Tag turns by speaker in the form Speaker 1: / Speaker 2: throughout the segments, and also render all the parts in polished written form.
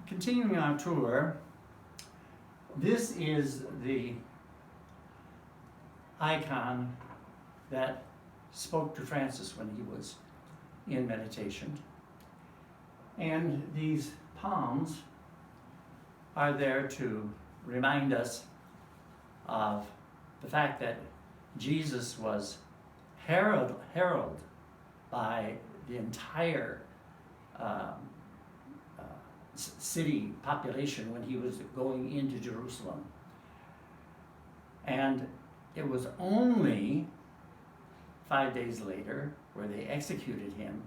Speaker 1: Continuing our tour, this is the icon that spoke to Francis when he was in meditation. And these palms are there to remind us of the fact that Jesus was heralded by the entire city population when he was going into Jerusalem. And it was only 5 days later where they executed him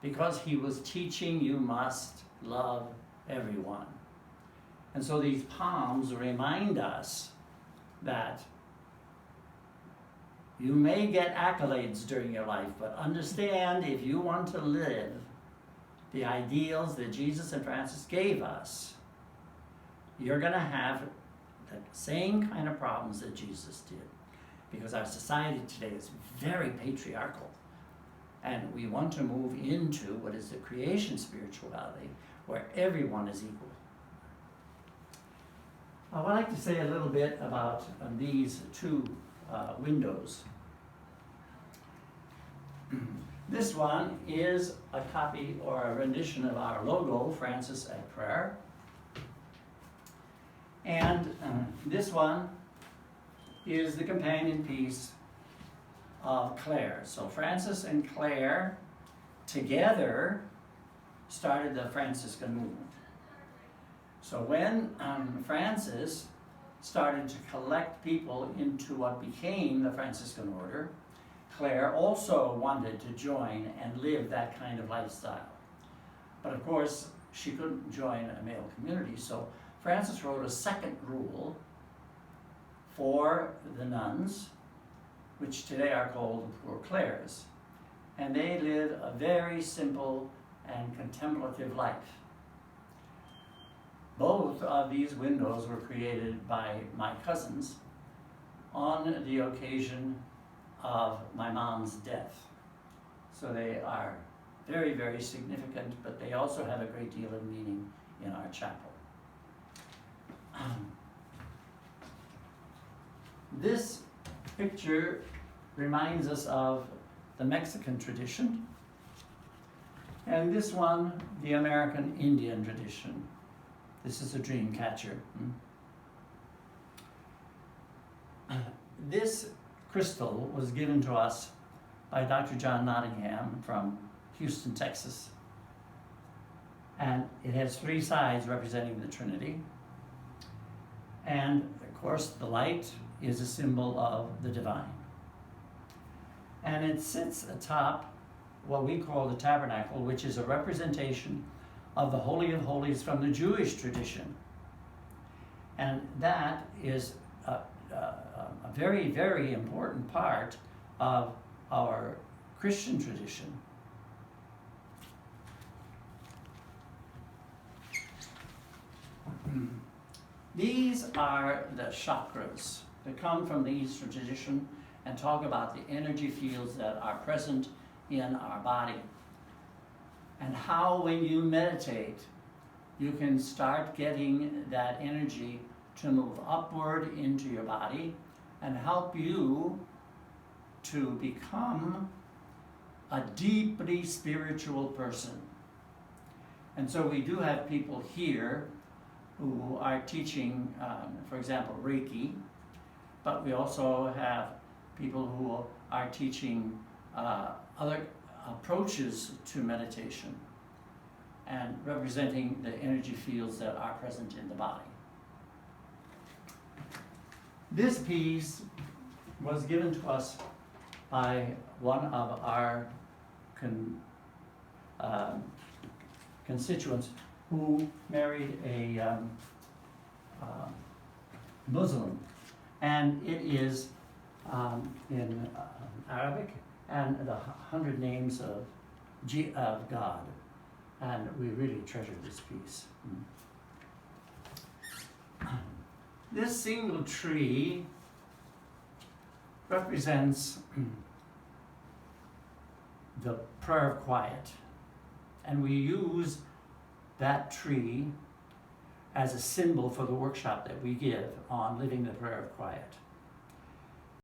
Speaker 1: because he was teaching you must love everyone. And so these palms remind us that you may get accolades during your life, but understand, if you want to live the ideals that Jesus and Francis gave us, you're going to have the same kind of problems that Jesus did. Because our society today is very patriarchal. And we want to move into what is the creation spirituality, where everyone is equal. I would like to say a little bit about these two windows. This one is a copy or a rendition of our logo, Francis at Prayer. And this one is the companion piece of Clare. So Francis and Clare together started the Franciscan movement. So when Francis started to collect people into what became the Franciscan order, Clare also wanted to join and live that kind of lifestyle. But of course, she couldn't join a male community, so Francis wrote a second rule for the nuns, which today are called the Poor Clares. And they live a very simple and contemplative life. Both of these windows were created by my cousins on the occasion of my mom's death. So they are very, very significant, but they also have a great deal of meaning in our chapel. This picture reminds us of the Mexican tradition, and this one, the American Indian tradition. This is a dream catcher. This crystal was given to us by Dr. John Nottingham from Houston, Texas. And it has 3 sides representing the Trinity. And of course, the light is a symbol of the divine. And it sits atop what we call the tabernacle, which is a representation of the Holy of Holies from the Jewish tradition. And that is a very, very important part of our Christian tradition. These are the chakras that come from the Eastern tradition and talk about the energy fields that are present in our body. And how, when you meditate, you can start getting that energy to move upward into your body and help you to become a deeply spiritual person. And so we do have people here who are teaching, for example, Reiki, but we also have people who are teaching other approaches to meditation and representing the energy fields that are present in the body. This piece was given to us by one of our constituents who married a Muslim, and it is in Arabic and the 100 names of God, and we really treasure this piece. This single tree represents the prayer of quiet, and we use that tree as a symbol for the workshop that we give on living the prayer of quiet.